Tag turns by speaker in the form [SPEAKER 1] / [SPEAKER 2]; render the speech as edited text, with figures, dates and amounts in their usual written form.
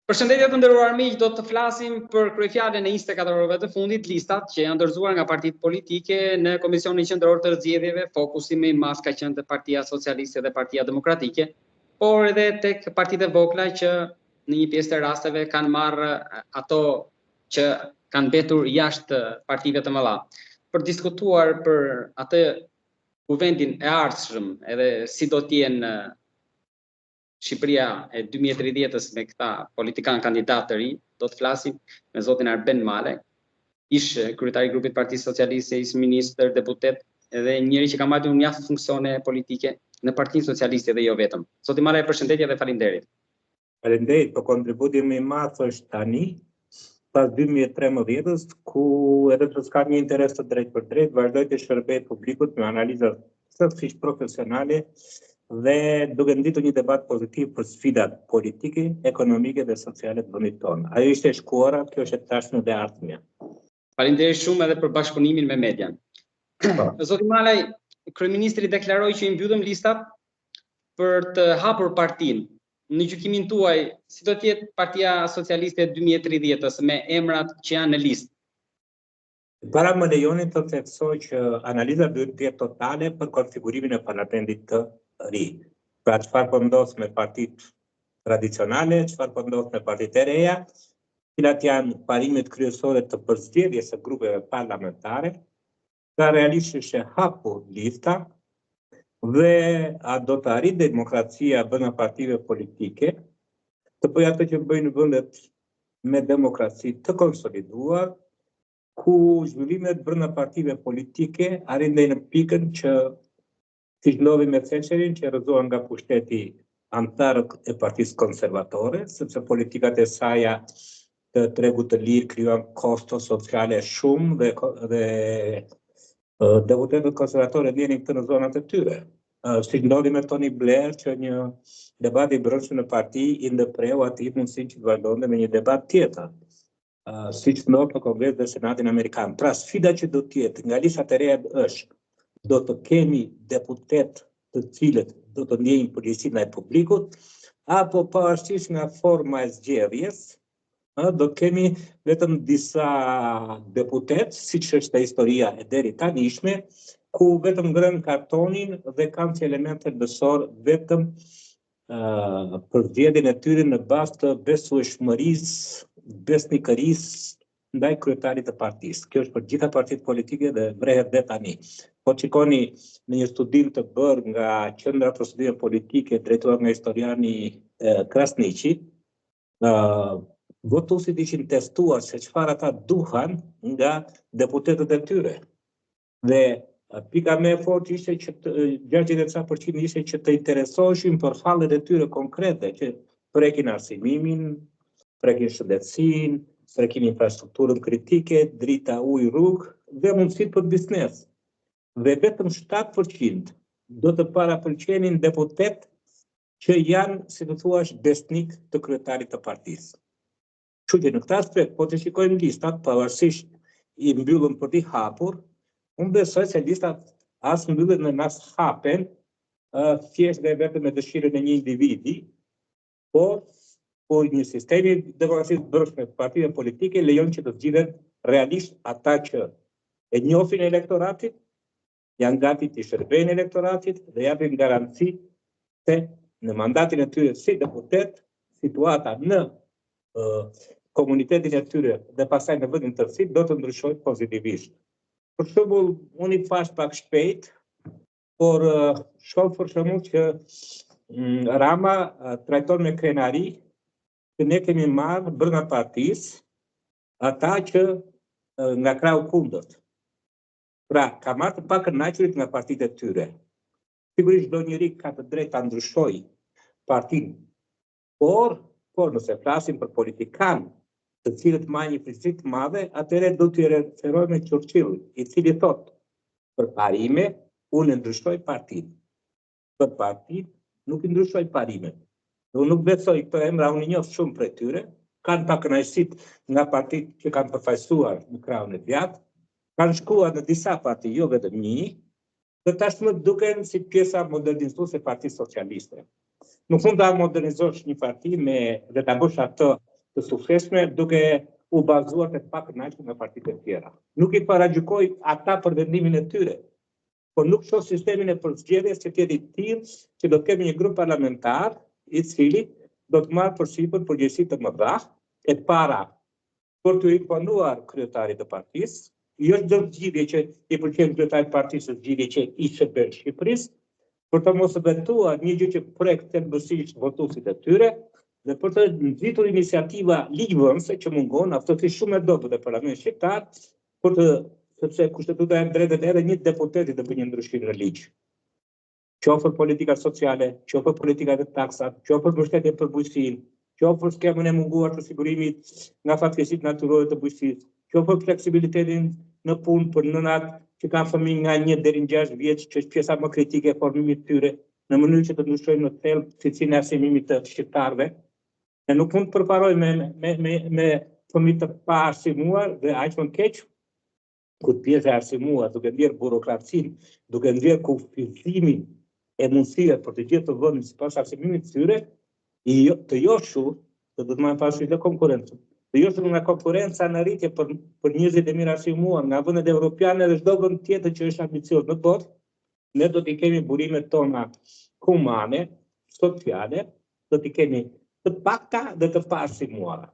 [SPEAKER 1] Përshëndetje të nderuar miq, do të flasim për kryefjalën e 24 orëve të fundit, listat që janë dorëzuar nga partitë politike në Komisionin Qendror të Zgjedhjeve. Fokusi më i madh ka qenë te Partia Socialiste dhe Partia Demokratike, por edhe tek partitë e vogla që në një pjesë të rasteve kanë marrë ato që kanë mbetur jashtë partive të mëdha. Për diskutuar për atë kuvendin e ardhshëm edhe si do të jenë Shqipëria e 2030-s me këta politikan kandidatë të rinj, do të flasim me zotin Arben Male, ish kryetari i grupit Partisë Socialiste, ish ministër, deputet dhe njëri që ka marrë mjaft funksione politike në Partinë Socialiste dhe jo vetëm. Zoti Male, përshëndetje dhe faleminderit.
[SPEAKER 2] Faleminderit, po kontributi më i madh është tani, pas 2013-s, ku edhe të s'ka një interes të drejt për drejt, vazhdoj të shërbej publikut me analiza sërsisht profesionale dhe duke nditur një debat pozitiv për sfidat politike, ekonomike dhe sociale të vendit tonë. Ajo ishte e shkuara, kjo është e tashme dhe ardhmja.
[SPEAKER 1] Faleminderit shumë edhe për bashkëpunimin me median. Zoti Malaj, kryeministri deklaroi që i mbyllëm listat për të hapur partinë. Në gjykimin tuaj, si do të jetë Partia Socialiste 2030-s me emrat që janë në listë?
[SPEAKER 2] Para më lejoni të theksoj që analiza duhet të jetë totale për konfigurimin e parlamentit të ri. Pra çfarë po ndodh me partitë tradicionale, çfarë po ndodh me partitë e reja, cilat janë parimet kryesore të përzgjedhjes së grupeve parlamentare, ka realisht është hapur lista dhe a do të arrijë demokracia brenda partive politike të bëjë atë që bëjnë vendet me demokraci të konsoliduar, ku zhvillimet brenda partive politike arrin deri në pikën që siç ndodhi me Thesherin, që rrëzohen nga pushteti antarët e Partisë Konservatore, sepse politikat e saj të tregut të lirë krijuan kosto sociale shumë dhe deputetët konservatorë ndjenin këtë në zonat e tyre. Siç ndodhi me Tony Blair, që një debat i brendshëm në parti i ndërpreu atij mundësinë që të vazhdonte me një debat tjetër. Siç ndodh në Kongres dhe Senatin Amerikan. Pra sfida që do të jetë nga listat e reja është do të kemi deputet të cilët do të ndjejnë përgjegjësinë e publikut, apo pavarësisht nga forma e zgjedhjes, do të kemi vetëm disa deputet, siç është historia e deri tanishme, ku vetëm ngrën kartonin dhe kanë si element themelësor vetëm për zgjedhjen e tyre në bazë të besueshmërisë, besnikërisë ndaj kryetarit të partisë. Kjo është për gjitha partitë politike dhe vrehet dhe tani. Po shikoni në një studim të bërë nga Qendra për Studime Politike drejtuar nga historiani Krasniqi, votuesit ishin testuar se çfarë ata duhan nga deputetët e tyre. Dhe pika më e fortë ishte që 60% ishte që të interesoheshin për hallet e tyre konkrete, që prekin arsimimin, prekin shëndetësinë, prekin infrastrukturën kritike, drita, ujë, rrugë dhe mundësitë për biznes. Dhe vetëm 7% do të parapëlqenin deputet që janë, si të thuash, besnik të kryetarit të partisë. Kështu që në këtë aspekt, po të shikojmë listat, pavarësisht i mbyllën për t'i hapur, unë besoj se listat as mbyllen në as hapen, thjesht dhe vetëm me dëshirën e një individi, por një sistemi demokracisë brendshme të partive politike lejon që të zgjidhen realisht ata që e njohin elektoratit, janë gati të shërbejnë elektoratit dhe japin garanci se në mandatin e tyre si deputet, situata në komunitetin e tyre dhe pastaj në vendin tërësi do të ndryshojë pozitivisht. Për shembull, unë i thash pak shpejt, por shoh për shembull që Rama trajton me krenari që ne kemi marrë brenda partisë ata që nga krau kundërt. Pra, ka marrë të pakënaqurit nga partitë e tyre. Sigurisht çdo njeri ka të drejtë ta ndryshojë partinë, por nëse flasim për politikanë të cilët marrin një fuqi të madhe, atëherë do t'i referojmë Churchill, i cili thotë, për parime, unë ndryshoj partinë. Për partinë nuk i ndryshoj parimet. Unë nuk besoj këto emra, unë i njoh shumë prej tyre, kanë pakënaqësitë nga partitë që kanë përfaqësuar në krahun e djathtë, kanë shkuar në disa parti, jo vetëm një, dhe tashmë duken si pjesa modernizuese e Partisë Socialiste. Nuk mund ta modernizosh një parti dhe ta bësh atë të suksesshme duke u bazuar tek pakënaqësitë me partitë e tjera. Nuk i paragjykoj ata për vendimin e tyre, por nuk shoh sistemin e përzgjedhjes që të jetë i tillë që do të kemi një grup parlamentar i cili do të marrë përsipër përgjegjësi të mëdha e para për të imponuar kryetarit të partisë. Jo çdo zgjidhje që i pëlqen kryetarit të partisë, zgjidhje që i shërben Shqipërisë, për të mos vetuar një gjë që prek thelbësisht votuesit e tyre dhe për të nxitur iniciativa ligjvënëse që mungon aftësi shumë e dobët e parlamentit shqiptar për të, sepse kushtetuta e drejtet edhe një deputeti të bëjë një ndryshim në ligj. Qoftë politika sociale, qoftë politika e taksat, qoftë mbështetje për bujqësinë, qoftë skemën e munguar të sigurimit nga fatkeqësitë natyrore të bujqësisë, qoftë fleksibilitetin në punë për nënat që kanë fëmijë nga 1 deri në 6 vjeç, që është pjesa më kritike e formimit të tyre, në mënyrë që të ndryshojnë në thelb cilësinë e arsimimit të shqiptarëve. Ne nuk mund të përparojmë me fëmijë të pa arsimuar dhe aq më keq kur pjesë e arsimuar duke ndjer burokracinë, duke ndjer kufizimin e mundësive për të gjithë të vënë sipas arsimimit të tyre, të joshu, do të marrë parasysh dhe konkurrencën. Të joshu nga konkurenca në rritje për njerëzit e mirë arsimuar nga vendet evropiane dhe çdo vend tjetër që është ambicioz në botë, ne do t'i kemi burimet tona humane, sociale, do t'i kemi të pakta dhe të pa arsimuara.